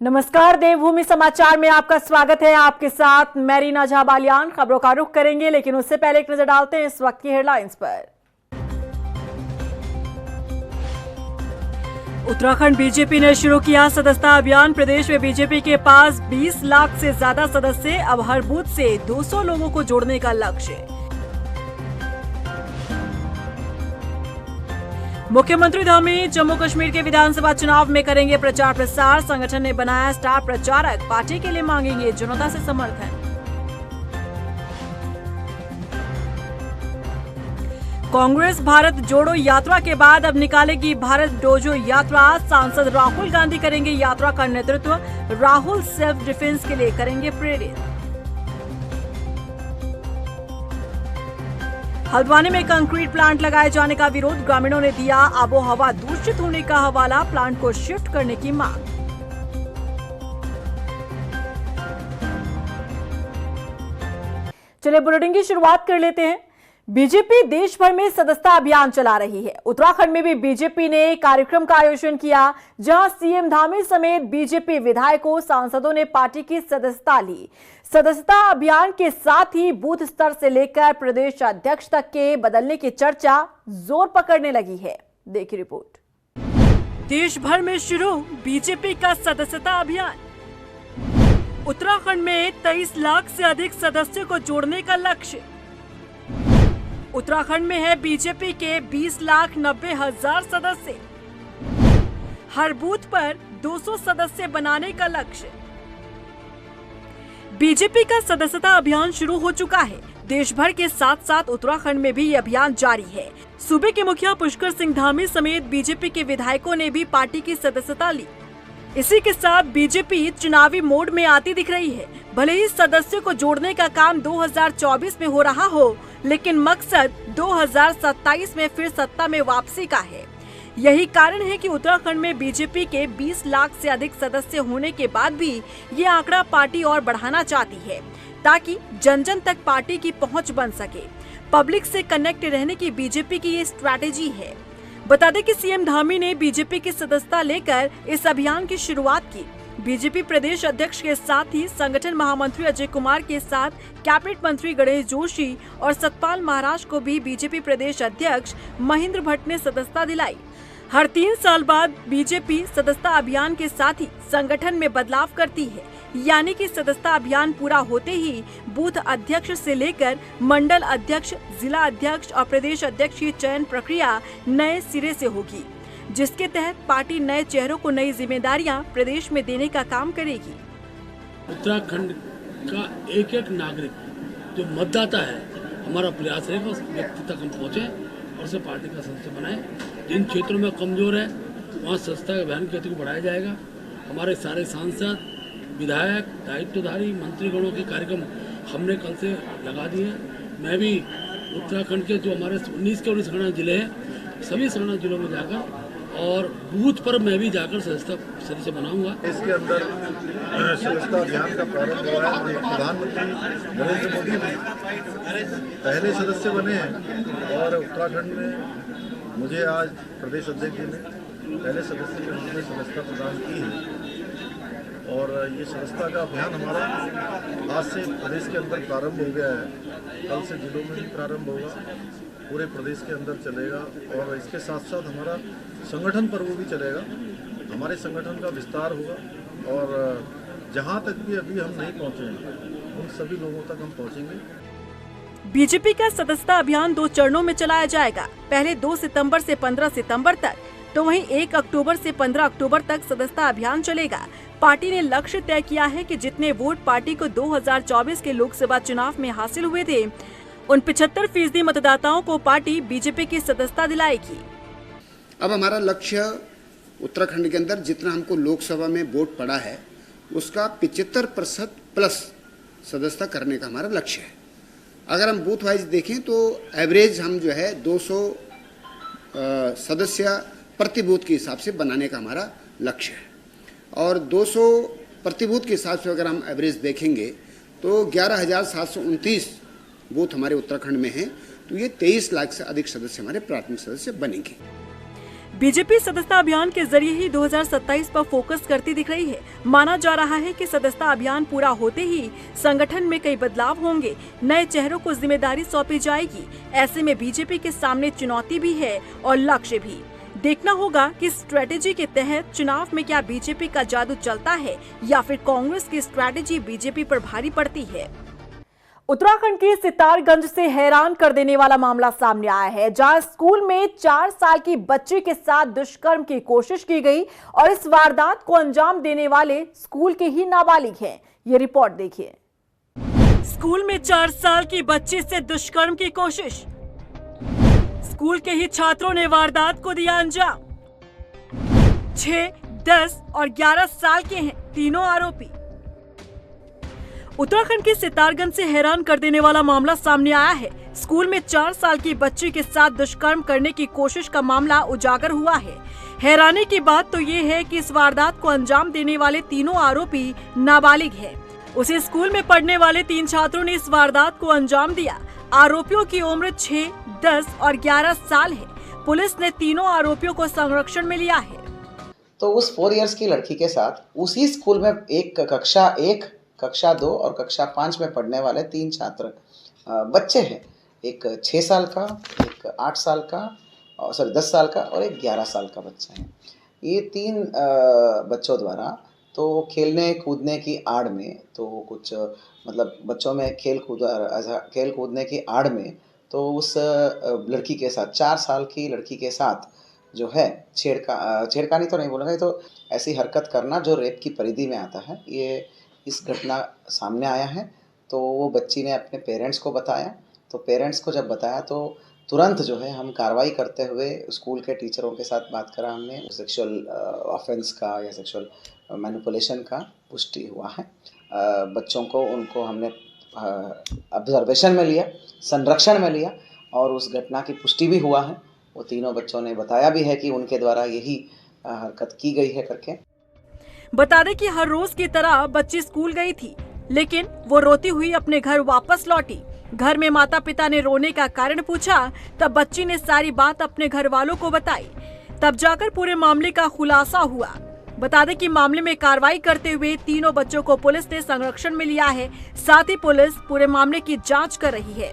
नमस्कार, देवभूमि समाचार में आपका स्वागत है। आपके साथ मैं रीना झा बालियान। खबरों का रुख करेंगे, लेकिन उससे पहले एक नजर डालते हैं इस वक्त की हेडलाइंस पर। उत्तराखंड बीजेपी ने शुरू किया सदस्यता अभियान। प्रदेश में बीजेपी के पास 20 लाख से ज्यादा सदस्य। अब हर बूथ से 200 लोगों को जोड़ने का लक्ष्य। मुख्यमंत्री धामी जम्मू कश्मीर के विधानसभा चुनाव में करेंगे प्रचार प्रसार। संगठन ने बनाया स्टार प्रचारक। पार्टी के लिए मांगेंगे जनता से समर्थन। कांग्रेस भारत जोड़ो यात्रा के बाद अब निकालेगी भारत जोड़ो यात्रा। सांसद राहुल गांधी करेंगे यात्रा का नेतृत्व। राहुल सेल्फ डिफेंस के लिए करेंगे प्रेरित। हल्द्वानी में कंक्रीट प्लांट लगाए जाने का विरोध। ग्रामीणों ने दिया आबोहवा दूषित होने का हवाला। प्लांट को शिफ्ट करने की मांग। चलिए बुलेटिन की शुरुआत कर लेते हैं। बीजेपी देश भर में सदस्यता अभियान चला रही है। उत्तराखंड में भी बीजेपी ने कार्यक्रम का आयोजन किया, जहां सीएम धामी समेत बीजेपी विधायकों सांसदों ने पार्टी की सदस्यता ली। सदस्यता अभियान के साथ ही बूथ स्तर से लेकर प्रदेश अध्यक्ष तक के बदलने की चर्चा जोर पकड़ने लगी है। देखिए रिपोर्ट। देश भर में शुरू बीजेपी का सदस्यता अभियान। उत्तराखंड में 23 लाख से अधिक सदस्यों को जोड़ने का लक्ष्य। उत्तराखंड में है बीजेपी के 20,90,000 सदस्य। हर बूथ पर 200 सदस्य बनाने का लक्ष्य। बीजेपी का सदस्यता अभियान शुरू हो चुका है। देश भर के साथ साथ उत्तराखंड में भी ये अभियान जारी है। सूबे के मुखिया पुष्कर सिंह धामी समेत बीजेपी के विधायकों ने भी पार्टी की सदस्यता ली। इसी के साथ बीजेपी चुनावी मोड में आती दिख रही है। भले ही सदस्यों को जोड़ने का काम 2024 में हो रहा हो, लेकिन मकसद 2027 में फिर सत्ता में वापसी का है। यही कारण है कि उत्तराखंड में बीजेपी के 20 लाख से अधिक सदस्य होने के बाद भी ये आंकड़ा पार्टी और बढ़ाना चाहती है, ताकि जन जन तक पार्टी की पहुंच बन सके। पब्लिक से कनेक्ट रहने की बीजेपी की ये स्ट्रैटेजी है। बता दें कि सीएम धामी ने बीजेपी की सदस्यता लेकर इस अभियान की शुरुआत की। बीजेपी प्रदेश अध्यक्ष के साथ ही संगठन महामंत्री अजय कुमार के साथ कैबिनेट मंत्री गणेश जोशी और सतपाल महाराज को भी बीजेपी प्रदेश अध्यक्ष महेंद्र भट्ट ने सदस्यता दिलाई। हर 3 साल बाद बीजेपी सदस्यता अभियान के साथ ही संगठन में बदलाव करती है, यानी कि सदस्यता अभियान पूरा होते ही बूथ अध्यक्ष से लेकर मंडल अध्यक्ष, जिला अध्यक्ष और प्रदेश अध्यक्ष की चयन प्रक्रिया नए सिरे से होगी, जिसके तहत पार्टी नए चेहरों को नई जिम्मेदारियां प्रदेश में देने का काम करेगी। उत्तराखंड का एक एक नागरिक जो मतदाता है, हमारा प्रयास है उस व्यक्ति तक हम पहुँचे और उसे पार्टी का सदस्य बनाए। जिन क्षेत्रों में कमजोर है वहाँ सदस्यता अभियान की गति को बढ़ाया जाएगा। हमारे सारे सांसद, विधायक, दायित्वधारी मंत्रीगणों के कार्यक्रम हमने कल से लगा दिए। मैं भी उत्तराखंड के जो हमारे 19 के 19 संगठन जिले हैं, सभी संगठन जिलों में जाकर और बूथ पर मैं भी जाकर सदस्य बनाऊंगा। इसके अंदर सदस्यता अभियान का प्रारंभ हुआ है। प्रधानमंत्री नरेंद्र मोदी भी पहले सदस्य बने हैं और उत्तराखंड में मुझे आज प्रदेश अध्यक्ष ने पहले सदस्य के रूप में सदस्यता प्रदान की है। और ये सदस्यता का अभियान हमारा आज से प्रदेश के अंदर प्रारंभ हो गया है। कल से जिलों में भी प्रारंभ होगा, पूरे प्रदेश के अंदर चलेगा। और इसके साथ साथ हमारा संगठन पर्व भी चलेगा। हमारे संगठन का विस्तार होगा और जहां तक भी अभी हम नहीं पहुंचे हैं उन सभी लोगों तक हम पहुंचेंगे। बीजेपी का सदस्यता अभियान 2 चरणों में चलाया जाएगा। पहले 2 सितंबर से 15 सितंबर तक, तो वहीं 1 अक्टूबर से 15 अक्टूबर तक सदस्यता अभियान चलेगा। पार्टी ने लक्ष्य तय किया है कि जितने वोट पार्टी को 2024 के लोकसभा चुनाव में हासिल हुए थे, उन 75% मतदाताओं को पार्टी बीजेपी की सदस्यता दिलाएगी। अब हमारा लक्ष्य उत्तराखंड के अंदर जितना हमको लोकसभा में वोट पड़ा है उसका 75% प्लस सदस्यता करने का हमारा लक्ष्य है। अगर हम बूथ वाइज देखें तो एवरेज हम जो है 200 सदस्य प्रति बूथ के हिसाब से बनाने का हमारा लक्ष्य है। और 200 प्रति बूथ के हिसाब से अगर हम एवरेज देखेंगे तो 11,729 बूथ हमारे उत्तराखंड में हैं, तो ये 23 लाख से अधिक सदस्य हमारे प्राथमिक सदस्य बनेंगे। बीजेपी सदस्यता अभियान के जरिए ही 2027 पर फोकस करती दिख रही है। माना जा रहा है कि सदस्यता अभियान पूरा होते ही संगठन में कई बदलाव होंगे, नए चेहरों को जिम्मेदारी सौंपी जाएगी। ऐसे में बीजेपी के सामने चुनौती भी है और लक्ष्य भी। देखना होगा कि स्ट्रेटेजी के तहत चुनाव में क्या बीजेपी का जादू चलता है या फिर कांग्रेस की स्ट्रेटेजी बीजेपी पर भारी पड़ती है। उत्तराखंड के सितारगंज से हैरान कर देने वाला मामला सामने आया है, जहां स्कूल में 4 साल की बच्ची के साथ दुष्कर्म की कोशिश की गई और इस वारदात को अंजाम देने वाले स्कूल के ही नाबालिग हैं। ये रिपोर्ट देखिए। स्कूल में 4 साल की बच्ची से दुष्कर्म की कोशिश, स्कूल के ही छात्रों ने वारदात को दिया अंजाम। 6, 10 और 11 साल के हैं तीनों आरोपी। उत्तराखंड के सितारगंज से हैरान कर देने वाला मामला सामने आया है। स्कूल में 4 साल की बच्ची के साथ दुष्कर्म करने की कोशिश का मामला उजागर हुआ है। हैरानी की बात तो ये है कि इस वारदात को अंजाम देने वाले तीनों आरोपी नाबालिग हैं। उसी स्कूल में पढ़ने वाले 3 छात्रों ने इस वारदात को अंजाम दिया। आरोपियों की उम्र 6, 10 और 11 साल है। पुलिस ने तीनों आरोपियों को संरक्षण में लिया है। तो उस 4 इयर्स की लड़की के साथ उसी स्कूल में एक कक्षा 1, कक्षा 2 और कक्षा 5 में पढ़ने वाले 3 छात्र बच्चे हैं। एक 6 साल का, एक 8 साल का, 10 साल का और एक 11 साल का बच्चा है। ये 3 बच्चों द्वारा तो खेलने कूदने की आड़ में तो कुछ मतलब बच्चों में खेल कूदने की आड़ में तो उस लड़की के साथ 4 साल की लड़की के साथ जो है छेड़खानी तो नहीं बोलूँगा, तो ऐसी हरकत करना जो रेप की परिधि में आता है, ये इस घटना सामने आया है। तो वो बच्ची ने अपने पेरेंट्स को बताया। तो पेरेंट्स को जब बताया तो तुरंत जो है हम कार्रवाई करते हुए स्कूल के टीचरों के साथ बात करा हमने। सेक्सुअल ऑफेंस का या सेक्सुअल मैनिपुलेशन का पुष्टि हुआ है। बच्चों को उनको हमने ऑब्जर्वेशन में लिया, संरक्षण में लिया और उस घटना की पुष्टि भी हुआ है। वो तीनों बच्चों ने बताया भी है कि उनके द्वारा यही हरकत की गई है करके। बता दें कि हर रोज की तरह बच्ची स्कूल गई थी, लेकिन वो रोती हुई अपने घर वापस लौटी। घर में माता पिता ने रोने का कारण पूछा, तब बच्ची ने सारी बात अपने घर वालों को बताई। तब जाकर पूरे मामले का खुलासा हुआ। बता दें कि मामले में कार्रवाई करते हुए तीनों बच्चों को पुलिस ने संरक्षण में लिया है। साथ ही पुलिस पूरे मामले की जांच कर रही है।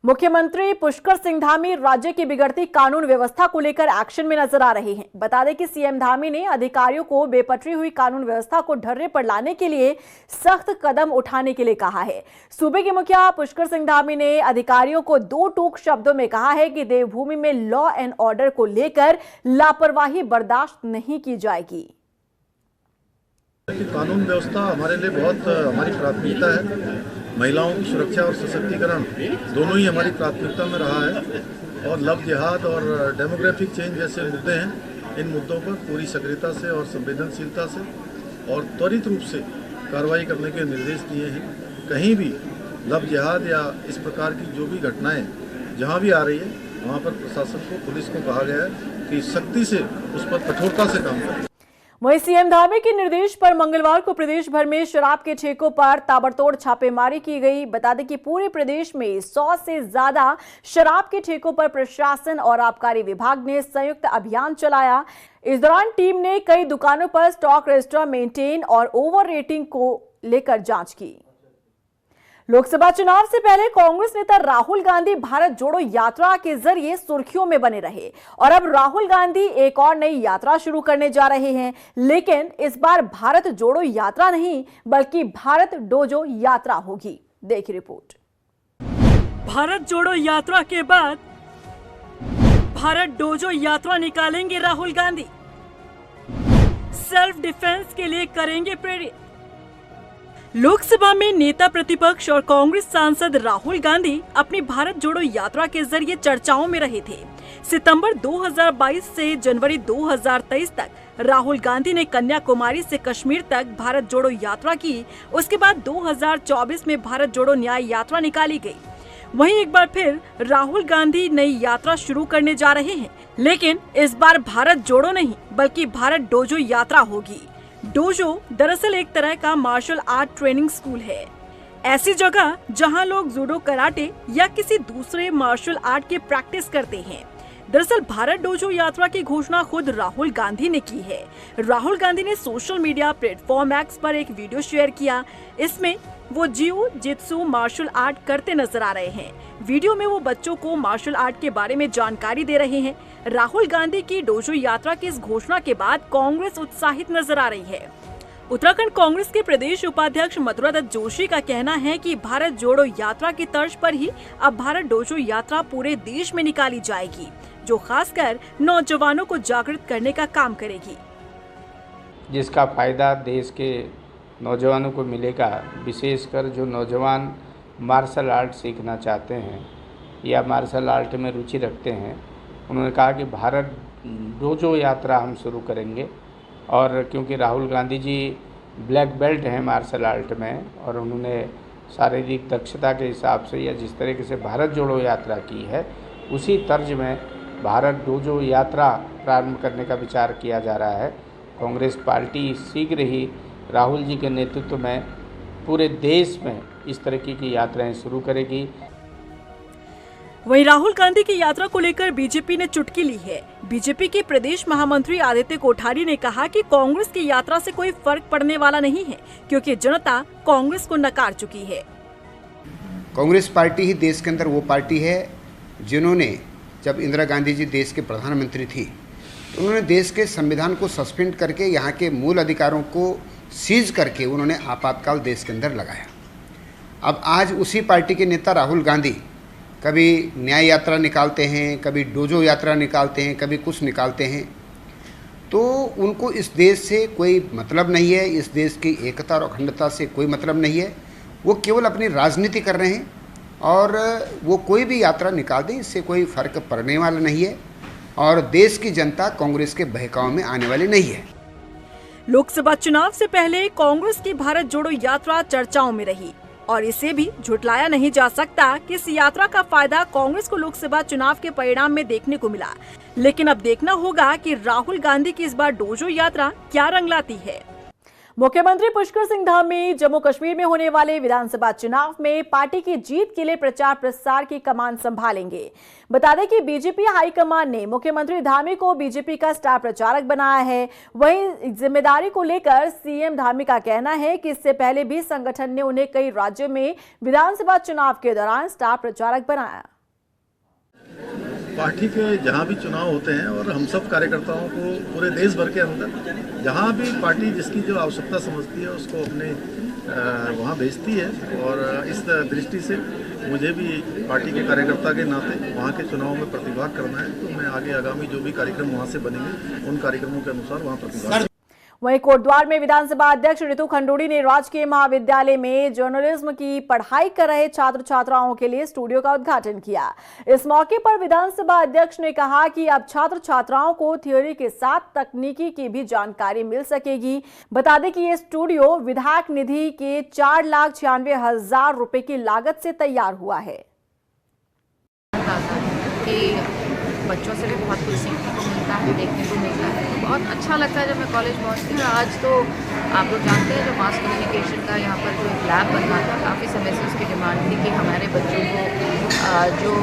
मुख्यमंत्री पुष्कर सिंह धामी राज्य की बिगड़ती कानून व्यवस्था को लेकर एक्शन में नजर आ रहे हैं। बता दें कि सीएम धामी ने अधिकारियों को बेपटरी हुई कानून व्यवस्था को ढर्रे पर लाने के लिए सख्त कदम उठाने के लिए कहा है। सूबे के मुखिया पुष्कर सिंह धामी ने अधिकारियों को 2 टूक शब्दों में कहा है कि देवभूमि में लॉ एंड ऑर्डर को लेकर लापरवाही बर्दाश्त नहीं की जाएगी। कानून व्यवस्था हमारे लिए बहुत हमारी प्राथमिकता है। महिलाओं की सुरक्षा और सशक्तिकरण दोनों ही हमारी प्राथमिकता में रहा है और लव जिहाद और डेमोग्राफिक चेंज जैसे मुद्दे हैं। इन मुद्दों पर पूरी सक्रियता से और संवेदनशीलता से और त्वरित रूप से कार्रवाई करने के निर्देश दिए हैं। कहीं भी लव जिहाद या इस प्रकार की जो भी घटनाएं जहां भी आ रही है, वहां पर प्रशासन को, पुलिस को कहा गया है कि सख्ती से उस पर कठोरता से काम करें। वहीं सीएम धामी के निर्देश पर मंगलवार को प्रदेश भर में शराब के ठेकों पर ताबड़तोड़ छापेमारी की गई। बता दें कि पूरे प्रदेश में 100 से ज्यादा शराब के ठेकों पर प्रशासन और आबकारी विभाग ने संयुक्त अभियान चलाया। इस दौरान टीम ने कई दुकानों पर स्टॉक रजिस्टर मेंटेन और ओवर रेटिंग को लेकर जांच की। लोकसभा चुनाव से पहले कांग्रेस नेता राहुल गांधी भारत जोड़ो यात्रा के जरिए सुर्खियों में बने रहे और अब राहुल गांधी एक और नई यात्रा शुरू करने जा रहे हैं। लेकिन इस बार भारत जोड़ो यात्रा नहीं बल्कि भारत डोजो यात्रा होगी। देखिए रिपोर्ट। भारत जोड़ो यात्रा के बाद भारत डोजो यात्रा निकालेंगे राहुल गांधी। सेल्फ डिफेंस के लिए करेंगे प्रेरित। लोकसभा में नेता प्रतिपक्ष और कांग्रेस सांसद राहुल गांधी अपनी भारत जोड़ो यात्रा के जरिए चर्चाओं में रहे थे। सितंबर 2022 से जनवरी 2023 तक राहुल गांधी ने कन्याकुमारी से कश्मीर तक भारत जोड़ो यात्रा की। उसके बाद 2024 में भारत जोड़ो न्याय यात्रा निकाली गई। वहीं एक बार फिर राहुल गांधी नई यात्रा शुरू करने जा रहे हैं, लेकिन इस बार भारत जोड़ो नहीं बल्कि भारत डोजो यात्रा होगी। डोजो दरअसल एक तरह का मार्शल आर्ट ट्रेनिंग स्कूल है। ऐसी जगह जहां लोग जूडो, कराटे या किसी दूसरे मार्शल आर्ट की प्रैक्टिस करते हैं। दरअसल भारत डोजो यात्रा की घोषणा खुद राहुल गांधी ने की है। राहुल गांधी ने सोशल मीडिया प्लेटफॉर्म एक्स पर एक वीडियो शेयर किया। इसमें वो जियो जित्सु मार्शल आर्ट करते नजर आ रहे हैं। वीडियो में वो बच्चों को मार्शल आर्ट के बारे में जानकारी दे रहे हैं। राहुल गांधी की डोजो यात्रा की इस घोषणा के बाद कांग्रेस उत्साहित नजर आ रही है। उत्तराखंड कांग्रेस के प्रदेश उपाध्यक्ष मथुरा दत्त जोशी का कहना है कि भारत जोड़ो यात्रा की तर्ज पर ही अब भारत डोजो यात्रा पूरे देश में निकाली जाएगी, जो खासकर नौजवानों को जागृत करने का काम करेगी, जिसका फायदा देश के नौजवानों को मिलेगा। विशेषकर जो नौजवान मार्शल आर्ट सीखना चाहते हैं या मार्शल आर्ट में रुचि रखते हैं, उन्होंने कहा कि भारत डोजो यात्रा हम शुरू करेंगे। और क्योंकि राहुल गांधी जी ब्लैक बेल्ट हैं मार्शल आर्ट में और उन्होंने शारीरिक दक्षता के हिसाब से या जिस तरीके से भारत जोड़ो यात्रा की है, उसी तर्ज में भारत डोजो यात्रा प्रारंभ करने का विचार किया जा रहा है। कांग्रेस पार्टी शीघ्र ही राहुल जी के नेतृत्व में पूरे देश में इस तरह की यात्राएं शुरू करेगी। वहीं राहुल गांधी की यात्रा को लेकर बीजेपी ने चुटकी ली है। बीजेपी के प्रदेश महामंत्री आदित्य कोठारी ने कहा कि कांग्रेस की यात्रा से कोई फर्क पड़ने वाला नहीं है, क्योंकि जनता कांग्रेस को नकार चुकी है। कांग्रेस पार्टी ही देश के अंदर वो पार्टी है जिन्होंने, जब इंदिरा गांधी जी देश के प्रधानमंत्री थी, तो उन्होंने देश के संविधान को सस्पेंड करके यहाँ के मूल अधिकारों को सीज करके उन्होंने आपातकाल देश के अंदर लगाया। अब आज उसी पार्टी के नेता राहुल गांधी कभी न्याय यात्रा निकालते हैं, कभी डोजो यात्रा निकालते हैं, कभी कुछ निकालते हैं। तो उनको इस देश से कोई मतलब नहीं है, इस देश की एकता और अखंडता से कोई मतलब नहीं है। वो केवल अपनी राजनीति कर रहे हैं और वो कोई भी यात्रा निकाल दें, इससे कोई फर्क पड़ने वाला नहीं है और देश की जनता कांग्रेस के बहकाव में आने वाली नहीं है। लोकसभा चुनाव से पहले कांग्रेस की भारत जोड़ो यात्रा चर्चाओं में रही और इसे भी झुटलाया नहीं जा सकता कि इस यात्रा का फायदा कांग्रेस को लोकसभा चुनाव के परिणाम में देखने को मिला। लेकिन अब देखना होगा कि राहुल गांधी की इस बार डोजो यात्रा क्या रंग लाती है। मुख्यमंत्री पुष्कर सिंह धामी जम्मू कश्मीर में होने वाले विधानसभा चुनाव में पार्टी की जीत के लिए प्रचार प्रसार की कमान संभालेंगे। बता दें कि बीजेपी हाईकमान ने मुख्यमंत्री धामी को बीजेपी का स्टार प्रचारक बनाया है। वहीं जिम्मेदारी को लेकर सीएम धामी का कहना है कि इससे पहले भी संगठन ने उन्हें कई राज्यों में विधानसभा चुनाव के दौरान स्टार प्रचारक बनाया। पार्टी के जहाँ भी चुनाव होते हैं और हम सब कार्यकर्ताओं को पूरे देश भर के अंदर जहाँ भी पार्टी जिसकी जो आवश्यकता समझती है उसको अपने वहाँ भेजती है। और इस दृष्टि से मुझे भी पार्टी के कार्यकर्ता के नाते वहाँ के चुनाव में प्रतिभाग करना है। तो मैं आगे आगामी जो भी कार्यक्रम वहाँ से बनेंगे उन कार्यक्रमों के अनुसार वहाँ प्रतिभाग। वहीं कोटद्वार में विधानसभा अध्यक्ष रितु खंडूड़ी ने राजकीय महाविद्यालय में जर्नलिज्म की पढ़ाई कर रहे छात्र छात्राओं के लिए स्टूडियो का उद्घाटन किया। इस मौके पर विधानसभा अध्यक्ष ने कहा कि अब छात्र छात्राओं को थ्योरी के साथ तकनीकी की भी जानकारी मिल सकेगी। बता दें कि ये स्टूडियो विधायक निधि के 4,96,000 रुपए की लागत से तैयार हुआ है। बच्चों से भी बहुत कुछ सीखने को मिलता है, देखने को मिलता है। तो बहुत अच्छा लगता है जब मैं कॉलेज पहुंचती हूँ। आज तो आप लोग जानते हैं जो मास कम्युनिकेशन का यहाँ पर जो एक लैब बनना था, काफ़ी समय से उसकी डिमांड थी कि हमारे बच्चों को जो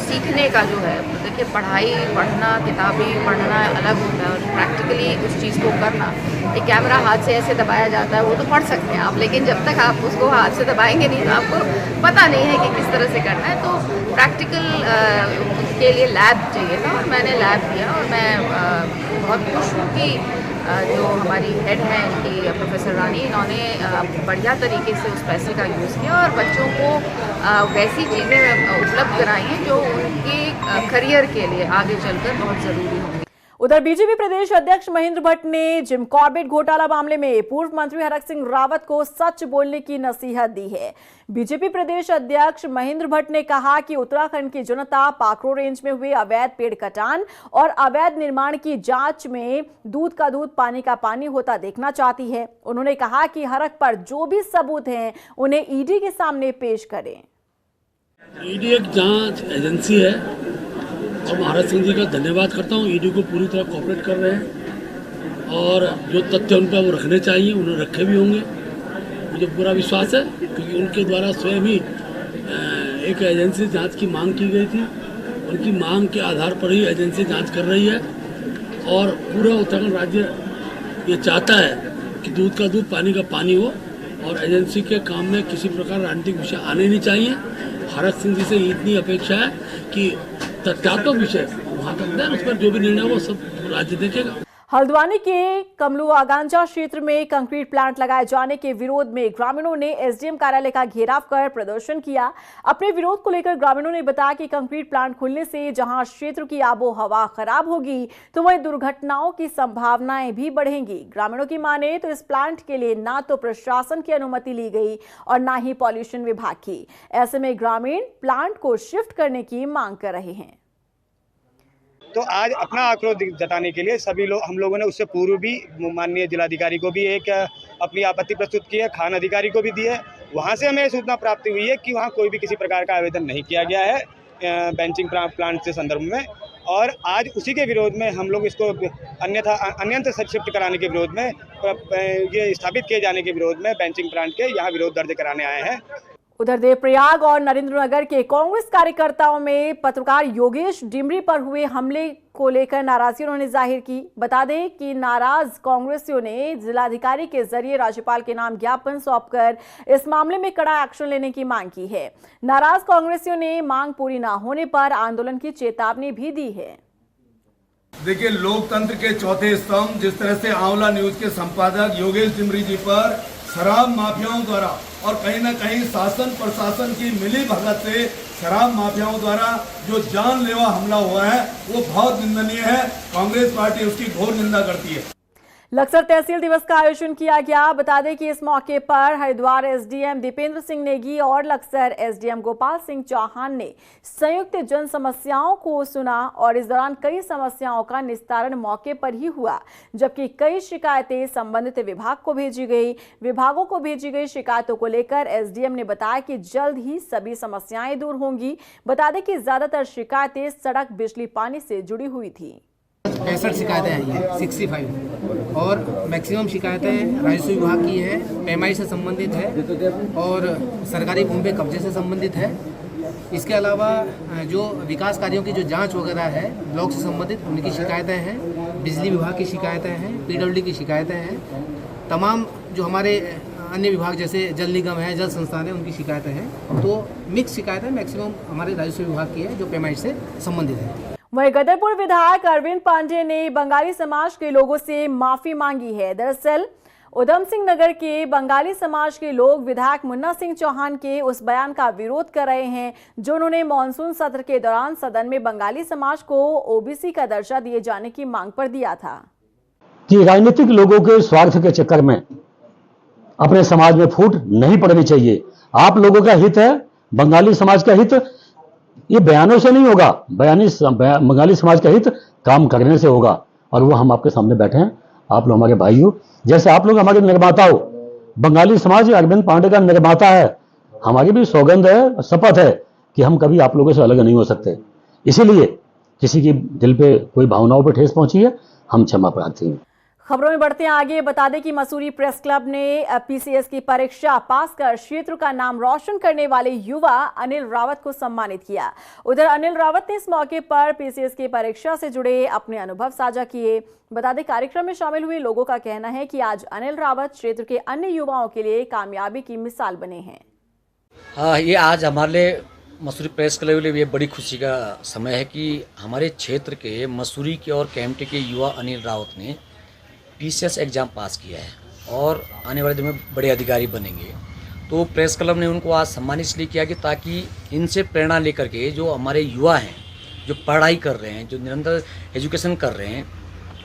सीखने का जो है, देखिए पढ़ाई पढ़ना, किताबी पढ़ना अलग होता है और प्रैक्टिकली उस चीज़ को करना। एक कैमरा हाथ से ऐसे दबाया जाता है, वो तो पढ़ सकते हैं आप, लेकिन जब तक आप उसको हाथ से दबाएंगे नहीं तो आपको पता नहीं है कि किस तरह से करना है। तो प्रैक्टिकल के लिए लैब चाहिए था और मैंने लैब दिया और मैं बहुत खुश हूँ कि जो हमारी हेड हैं इनकी प्रोफेसर रानी, इन्होंने बढ़िया तरीके से उस पैसे का यूज़ किया और बच्चों को वैसी चीज़ें उपलब्ध कराई हैं जो उनके करियर के लिए आगे चलकर बहुत ज़रूरी होंगी। उधर बीजेपी प्रदेश अध्यक्ष महेंद्र भट्ट ने जिम कॉर्बेट घोटाला मामले में पूर्व मंत्री हरक सिंह रावत को सच बोलने की नसीहत दी है। बीजेपी प्रदेश अध्यक्ष महेंद्र भट्ट ने कहा कि उत्तराखंड की जनता पाखरो रेंज में हुए अवैध पेड़ कटान और अवैध निर्माण की जांच में दूध का दूध पानी का पानी होता देखना चाहती है। उन्होंने कहा कि हरक पर जो भी सबूत हैं उन्हें ईडी के सामने पेश करें। ईडी एक जांच एजेंसी है और महाराज सिंह जी का धन्यवाद करता हूँ। ईडी को पूरी तरह कोऑपरेट कर रहे हैं और जो तथ्य उन पर वो रखने चाहिए उन्हें रखे भी होंगे, मुझे पूरा विश्वास है, क्योंकि उनके द्वारा स्वयं ही एक एजेंसी जांच की मांग की गई थी उनकी मांग के आधार पर ही एजेंसी जांच कर रही है और पूरा उत्तराखंड राज्य ये चाहता है कि दूध का दूध पानी का पानी हो और एजेंसी के काम में किसी प्रकार राजनीतिक विषय आने नहीं चाहिए। हरक सिंह जी से इतनी अपेक्षा है कि तथ्यात्मक विषय वहाँ तक है, उस पर जो भी निर्णय वो सब राज्य देखेगा। हल्द्वानी के कमलुआगांजा क्षेत्र में कंक्रीट प्लांट लगाए जाने के विरोध में ग्रामीणों ने एसडीएम कार्यालय का घेराव कर प्रदर्शन किया। अपने विरोध को लेकर ग्रामीणों ने बताया कि कंक्रीट प्लांट खुलने से जहां क्षेत्र की आबोहवा खराब होगी तो वहीं दुर्घटनाओं की संभावनाएं भी बढ़ेंगी। ग्रामीणों की माने तो इस प्लांट के लिए ना तो प्रशासन की अनुमति ली गई और ना ही पॉल्यूशन विभाग की। ऐसे में ग्रामीण प्लांट को शिफ्ट करने की मांग कर रहे हैं। तो आज अपना आक्रोश जताने के लिए सभी लोग, हम लोगों ने उससे पूर्व भी माननीय जिलाधिकारी को भी एक अपनी आपत्ति प्रस्तुत की है, खान अधिकारी को भी दी है। वहाँ से हमें सूचना प्राप्त हुई है कि वहाँ कोई भी किसी प्रकार का आवेदन नहीं किया गया है बेंचिंग प्लांट के संदर्भ में, और आज उसी के विरोध में हम लोग इसको अन्यत्र शिफ्ट कराने के विरोध में, ये स्थापित किए जाने के विरोध में बेंचिंग प्लांट के यहाँ विरोध दर्ज कराने आए हैं। उधर देवप्रयाग और नरेंद्रनगर के कांग्रेस कार्यकर्ताओं में पत्रकार योगेश डिमरी पर हुए हमले को लेकर नाराजगी उन्होंने जाहिर की। बता दें कि नाराज कांग्रेसियों ने जिलाधिकारी के जरिए राज्यपाल के नाम ज्ञापन सौंपकर इस मामले में कड़ा एक्शन लेने की मांग की है। नाराज कांग्रेसियों ने मांग पूरी न होने पर आंदोलन की चेतावनी भी दी है। देखिए, लोकतंत्र के चौथे स्तंभ जिस तरह से आंवला न्यूज के संपादक योगेश डिमरी जी पर शराब माफियाओं द्वारा और कहीं न कहीं शासन प्रशासन की मिली भगत से शराब माफियाओं द्वारा जो जानलेवा हमला हुआ है वो बहुत निंदनीय है। कांग्रेस पार्टी उसकी घोर निंदा करती है। लक्सर तहसील दिवस का आयोजन किया गया। बता दें कि इस मौके पर हरिद्वार एसडीएम दीपेंद्र सिंह नेगी और लक्सर एसडीएम गोपाल सिंह चौहान ने संयुक्त जन समस्याओं को सुना और इस दौरान कई समस्याओं का निस्तारण मौके पर ही हुआ, जबकि कई शिकायतें संबंधित विभाग को भेजी गई। विभागों को भेजी गई शिकायतों को लेकर एसडीएम ने बताया कि जल्द ही सभी समस्याएं दूर होंगी। बता दें कि ज्यादातर शिकायतें सड़क, बिजली, पानी से जुड़ी हुई थी। 65 शिकायतें आई हैं, 65, और मैक्सिमम शिकायतें राजस्व विभाग की है, पेमाई से संबंधित है और सरकारी भूमि पे कब्जे से संबंधित है। इसके अलावा जो विकास कार्यों की जो जांच वगैरह है ब्लॉक से संबंधित उनकी शिकायतें हैं, बिजली विभाग की शिकायतें हैं, पीडब्ल्यूडी की शिकायतें हैं, तमाम जो हमारे अन्य विभाग जैसे जल निगम है, जल संस्थान है, उनकी शिकायतें हैं। तो मिक्स शिकायतें मैक्सिमम हमारे राजस्व विभाग की है जो पेमाई से संबंधित है। वहीं गदरपुर विधायक अरविंद पांडे ने बंगाली समाज के लोगों से माफी मांगी है। दरअसल उधम सिंह नगर के बंगाली समाज के लोग विधायक मुन्ना सिंह चौहान के उस बयान का विरोध कर रहे हैं जो उन्होंने मानसून सत्र के दौरान सदन में बंगाली समाज को ओबीसी का दर्जा दिए जाने की मांग पर दिया था। कि राजनीतिक लोगों के स्वार्थ के चक्कर में अपने समाज में फूट नहीं पड़नी चाहिए। आप लोगों का हित है, बंगाली समाज का हित ये बयानों से नहीं होगा, बंगाली समाज का हित काम करने से होगा। और वो हम आपके सामने बैठे हैं, आप लोग हमारे भाई हो, जैसे आप लोग हमारे निर्माता हो। बंगाली समाज अरविंद पांडे का निर्माता है, हमारी भी सौगंध है, शपथ है कि हम कभी आप लोगों से अलग नहीं हो सकते। इसीलिए किसी की दिल पे कोई भावनाओं पे ठेस पहुंची है, हम क्षमा प्रार्थी हैं। खबरों में बढ़ते हैं आगे। बता दें कि मसूरी प्रेस क्लब ने पीसीएस की परीक्षा पास कर क्षेत्र का नाम रोशन करने वाले युवा अनिल रावत को सम्मानित किया। उधर अनिल रावत ने इस मौके पर पीसीएस की परीक्षा से जुड़े अपने अनुभव साझा किए। बता दें कार्यक्रम में शामिल हुए लोगों का कहना है कि आज अनिल रावत क्षेत्र के अन्य युवाओं के लिए कामयाबी की मिसाल बने हैं। हाँ, ये आज हमारे मसूरी प्रेस क्लब के लिए बड़ी खुशी का समय है कि हमारे क्षेत्र के मसूरी के और केएमटी के युवा अनिल रावत ने पीसीएस एग्ज़ाम पास किया है और आने वाले दिनों में बड़े अधिकारी बनेंगे। तो प्रेस क्लब ने उनको आज सम्मानित इसलिए किया कि ताकि इनसे प्रेरणा लेकर के जो हमारे युवा हैं, जो पढ़ाई कर रहे हैं, जो निरंतर एजुकेशन कर रहे हैं,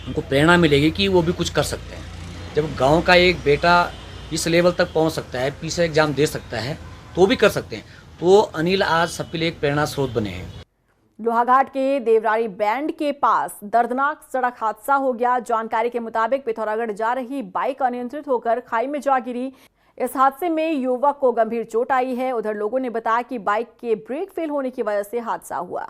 उनको प्रेरणा मिलेगी कि वो भी कुछ कर सकते हैं। जब गांव का एक बेटा इस लेवल तक पहुंच सकता है, पीसीएस एग्ज़ाम दे सकता है, तो भी कर सकते हैं। तो अनिल आज सबके लिए एक प्रेरणा स्रोत बने हैं। लोहाघाट के देवरारी बैंड के पास दर्दनाक सड़क हादसा हो गया। जानकारी के मुताबिक पिथौरागढ़ जा रही बाइक अनियंत्रित होकर खाई में जा गिरी। इस हादसे में युवक को गंभीर चोट आई है। उधर लोगों ने बताया कि बाइक के ब्रेक फेल होने की वजह से हादसा हुआ।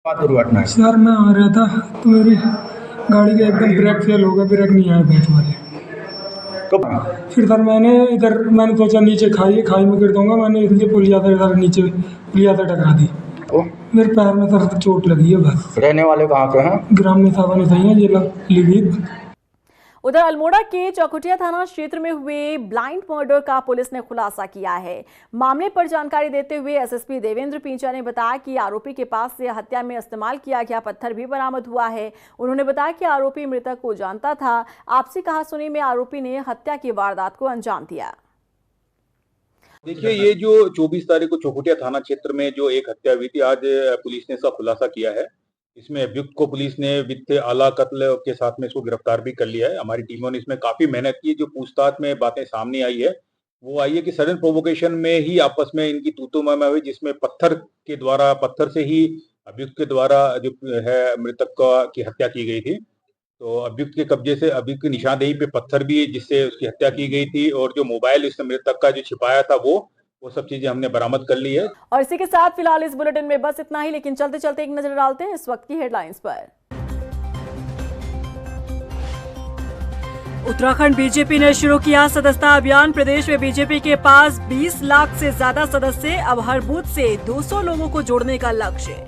सर मैं आ रहा था तो मेरी गाड़ी का एकदम ब्रेक फेल हो गया, ब्रेक नहीं आया बीच वाले। फिर सर मैंने सोचा नीचे खाई में गिर दूंगा, मैंने इसलिए पुलिया था इधर नीचे पुलिया था टकरा दी। आपको? मेरे पैर में सर चोट लगी है बस। रहने वाले कहाँ के हैं? ग्राम निसावा निसैया जिला पीलीभीत। उधर अल्मोड़ा के चौखुटिया थाना क्षेत्र में हुए ब्लाइंड मर्डर का पुलिस ने खुलासा किया है। मामले पर जानकारी देते हुए एसएसपी देवेंद्र पींचा ने बताया कि आरोपी के पास से हत्या में इस्तेमाल किया गया पत्थर भी बरामद हुआ है। उन्होंने बताया कि आरोपी मृतक को जानता था। आपसी कहासुनी में आरोपी ने हत्या की वारदात को अंजाम दिया। देखिए, ये जो 24 तारीख को चौखुटिया थाना क्षेत्र में जो एक हत्या हुई थी, आज पुलिस ने इसका खुलासा किया है। इसमें अभियुक्त को पुलिस ने वित्त आला कत्ल के साथ में इसको गिरफ्तार भी कर लिया है। हमारी टीमों ने इसमें काफी मेहनत की। जो पूछताछ में बातें सामने आई है वो आई है कि सडन प्रोवोकेशन में ही आपस में इनकी तू-तू मैं-मैं हुई, जिसमें पत्थर से ही अभियुक्त के द्वारा जो है मृतक की हत्या की गई थी। तो अभियुक्त के कब्जे से अभियुक्त की निशानदेही पे पत्थर भी जिससे उसकी हत्या की गई थी, और जो मोबाइल इसने मृतक का जो छिपाया था वो सब चीजें हमने बरामद कर ली है। और इसी के साथ फिलहाल इस बुलेटिन में बस इतना ही, लेकिन चलते चलते एक नजर डालते हैं इस वक्त की हेडलाइंस पर। उत्तराखंड बीजेपी ने शुरू किया सदस्यता अभियान। प्रदेश में बीजेपी के पास 20 लाख से ज्यादा सदस्य। अब हर बूथ से 200 लोगों को जोड़ने का लक्ष्य।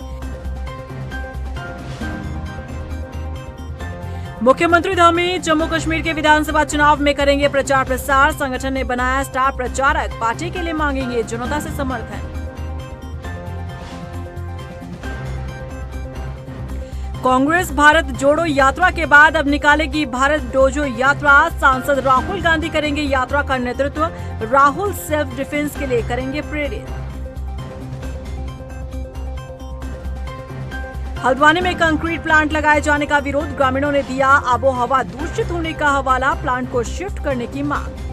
मुख्यमंत्री धामी जम्मू कश्मीर के विधानसभा चुनाव में करेंगे प्रचार प्रसार। संगठन ने बनाया स्टार प्रचारक। पार्टी के लिए मांगेंगे जनता से समर्थन। कांग्रेस भारत जोड़ो यात्रा के बाद अब निकालेगी भारत डोजो यात्रा। सांसद राहुल गांधी करेंगे यात्रा का नेतृत्व। राहुल सेल्फ डिफेंस के लिए करेंगे प्रेरित। हल्द्वानी में कंक्रीट प्लांट लगाए जाने का विरोध। ग्रामीणों ने दिया आबोहवा दूषित होने का हवाला। प्लांट को शिफ्ट करने की मांग।